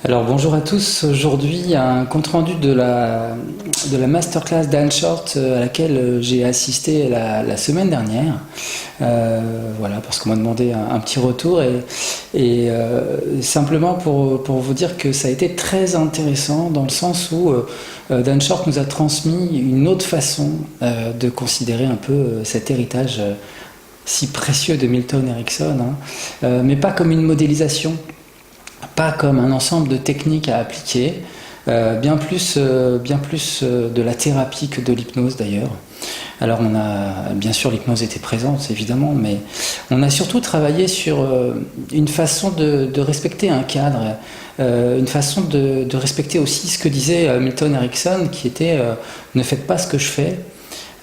Alors bonjour à tous, aujourd'hui un compte-rendu de la masterclass d'Anne Short à laquelle j'ai assisté la semaine dernière. Voilà, parce qu'on m'a demandé un petit retour simplement pour vous dire que ça a été très intéressant dans le sens où Dan Short nous a transmis une autre façon de considérer un peu cet héritage si précieux de Milton Erickson, hein, mais pas comme une modélisation, pas comme un ensemble de techniques à appliquer, bien plus de la thérapie que de l'hypnose d'ailleurs. Alors on a, bien sûr l'hypnose était présente évidemment, mais on a surtout travaillé sur une façon de respecter un cadre, une façon de respecter aussi ce que disait Milton Erickson, qui était ne faites pas ce que je fais,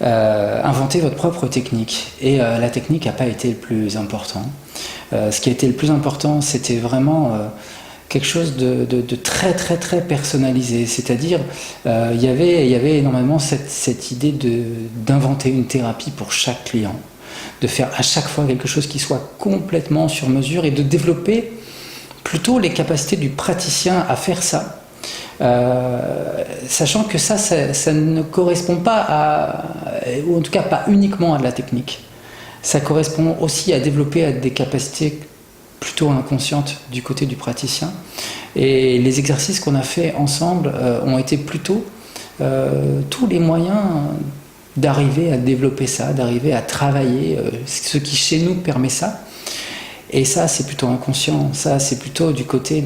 inventez votre propre technique. Et la technique n'a pas été le plus important. Ce qui a été le plus important, c'était vraiment quelque chose de très très très personnalisé, c'est-à-dire il y avait énormément cette idée d'inventer une thérapie pour chaque client, de faire à chaque fois quelque chose qui soit complètement sur mesure et de développer plutôt les capacités du praticien à faire ça, sachant que ça ne correspond pas à, ou en tout cas pas uniquement à de la technique, ça correspond aussi à développer des capacités plutôt inconsciente du côté du praticien. Et les exercices qu'on a fait ensemble ont été plutôt tous les moyens d'arriver à développer ça, d'arriver à travailler ce qui chez nous permet ça. Et ça, c'est plutôt inconscient. Ça, c'est plutôt du côté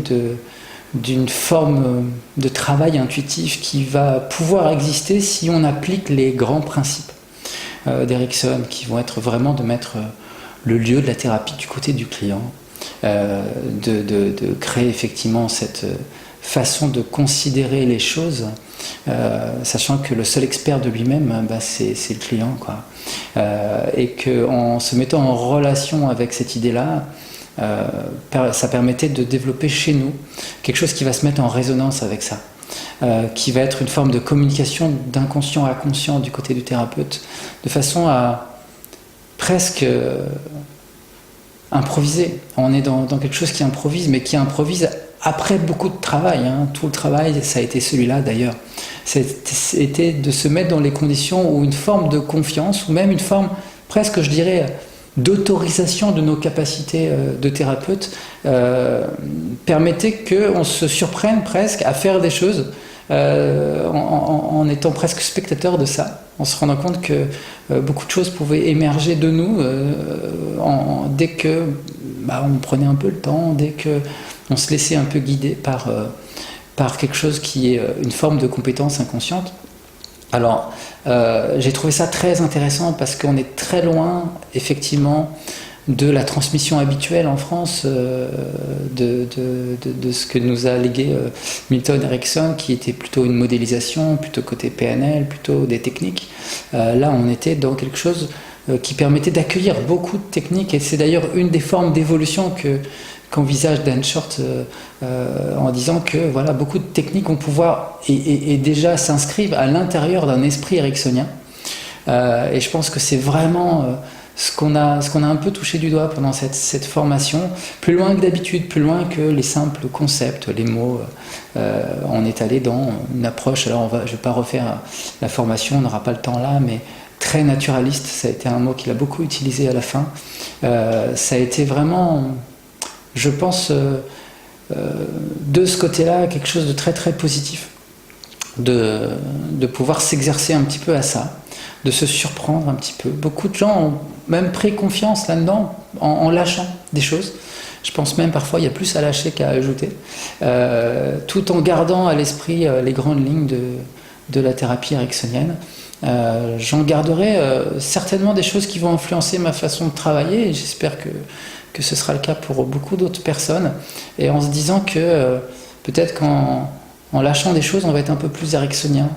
d'une forme de travail intuitif qui va pouvoir exister si on applique les grands principes d'Erickson, qui vont être vraiment de mettre le lieu de la thérapie du côté du client, de créer effectivement cette façon de considérer les choses, sachant que le seul expert de lui-même, c'est le client, quoi. Et qu'en se mettant en relation avec cette idée-là, ça permettait de développer chez nous quelque chose qui va se mettre en résonance avec ça, qui va être une forme de communication d'inconscient à conscient du côté du thérapeute, de façon à presque improviser. On est dans quelque chose qui improvise, mais qui improvise après beaucoup de travail, hein. Tout le travail, ça a été celui-là d'ailleurs. C'était de se mettre dans les conditions où une forme de confiance, ou même une forme presque, je dirais, d'autorisation de nos capacités de thérapeute permettait qu'on se surprenne presque à faire des choses en étant presque spectateur de ça, en se rendant compte que beaucoup de choses pouvaient émerger de nous dès que on prenait un peu le temps, dès qu'on se laissait un peu guider par quelque chose qui est une forme de compétence inconsciente. Alors, j'ai trouvé ça très intéressant parce qu'on est très loin, effectivement, de la transmission habituelle en France de ce que nous a légué Milton Erickson, qui était plutôt une modélisation, plutôt côté PNL, plutôt des techniques. Là, on était dans quelque chose qui permettait d'accueillir beaucoup de techniques, et c'est d'ailleurs une des formes d'évolution qu'envisage Dan Short en disant que voilà, beaucoup de techniques vont pouvoir et déjà s'inscrivent à l'intérieur d'un esprit ericksonien. Et je pense que c'est vraiment ce qu'on a un peu touché du doigt pendant cette formation, plus loin que d'habitude, plus loin que les simples concepts, les mots. On est allé dans une approche, alors je ne vais pas refaire la formation, on n'aura pas le temps là, mais très naturaliste, ça a été un mot qu'il a beaucoup utilisé à la fin. Ça a été vraiment, je pense, de ce côté-là, quelque chose de très très positif, de pouvoir s'exercer un petit peu à ça, de se surprendre un petit peu. Beaucoup de gens ont même pris confiance là-dedans en lâchant des choses. Je pense même parfois il y a plus à lâcher qu'à ajouter, tout en gardant à l'esprit les grandes lignes de la thérapie ericksonienne. J'en garderai certainement des choses qui vont influencer ma façon de travailler, et j'espère que ce sera le cas pour beaucoup d'autres personnes, et en se disant que peut-être qu'en lâchant des choses, on va être un peu plus ericksonien,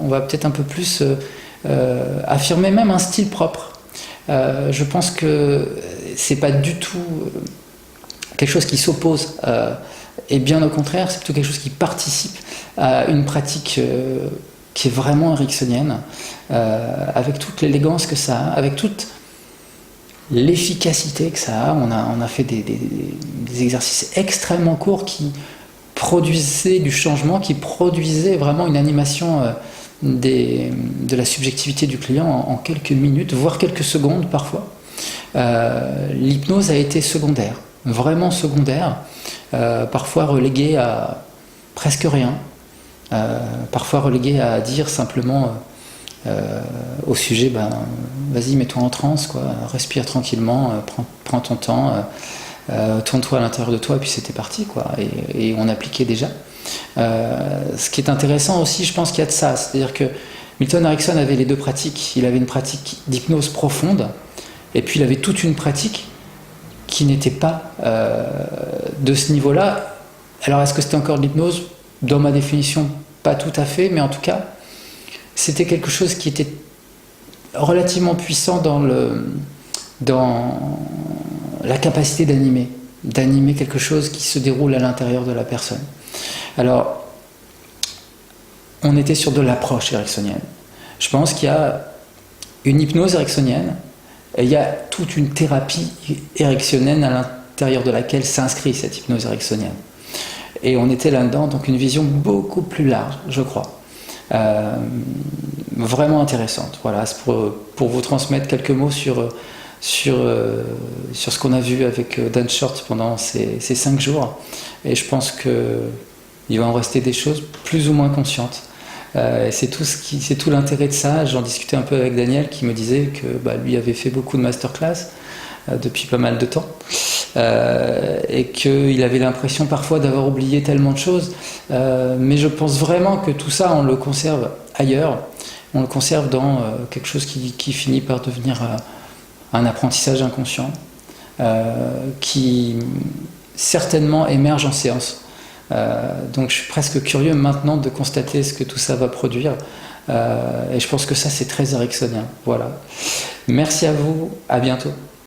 on va peut-être un peu plus affirmer même un style propre. Je pense que c'est pas du tout quelque chose qui s'oppose, et bien au contraire, c'est plutôt quelque chose qui participe à une pratique qui est vraiment ericksonienne, avec toute l'élégance que ça a, avec toute l'efficacité que ça a. On a fait des exercices extrêmement courts qui produisait du changement, qui produisait vraiment une animation de la subjectivité du client en quelques minutes, voire quelques secondes parfois. L'hypnose a été secondaire, vraiment secondaire, parfois reléguée à presque rien, parfois reléguée à dire simplement au sujet, vas-y, mets-toi en transe, quoi, respire tranquillement, prends ton temps, tourne-toi à l'intérieur de toi, et puis c'était parti, quoi, et on appliquait déjà. Ce qui est intéressant aussi, je pense qu'il y a de ça, c'est-à-dire que Milton Erickson avait les deux pratiques. Il avait une pratique d'hypnose profonde, et puis il avait toute une pratique qui n'était pas de ce niveau-là. Alors est-ce que c'était encore de l'hypnose? Dans ma définition, pas tout à fait, mais en tout cas, c'était quelque chose qui était relativement puissant dans la capacité d'animer quelque chose qui se déroule à l'intérieur de la personne. Alors, on était sur de l'approche ericksonienne. Je pense qu'il y a une hypnose ericksonienne et il y a toute une thérapie ericksonienne à l'intérieur de laquelle s'inscrit cette hypnose ericksonienne. Et on était là-dedans, donc une vision beaucoup plus large, je crois. Vraiment intéressante. Voilà, c'est pour vous transmettre quelques mots sur ce qu'on a vu avec Dan Short pendant ces 5 jours. Et je pense qu'il va en rester des choses plus ou moins conscientes. C'est tout l'intérêt de ça. J'en discutais un peu avec Daniel qui me disait que lui avait fait beaucoup de masterclass depuis pas mal de temps. Et qu'il avait l'impression parfois d'avoir oublié tellement de choses. Mais je pense vraiment que tout ça, on le conserve ailleurs. On le conserve dans quelque chose qui finit par devenir un apprentissage inconscient qui certainement émerge en séance. Donc je suis presque curieux maintenant de constater ce que tout ça va produire. Et je pense que ça, c'est très ericksonien. Voilà. Merci à vous, à bientôt.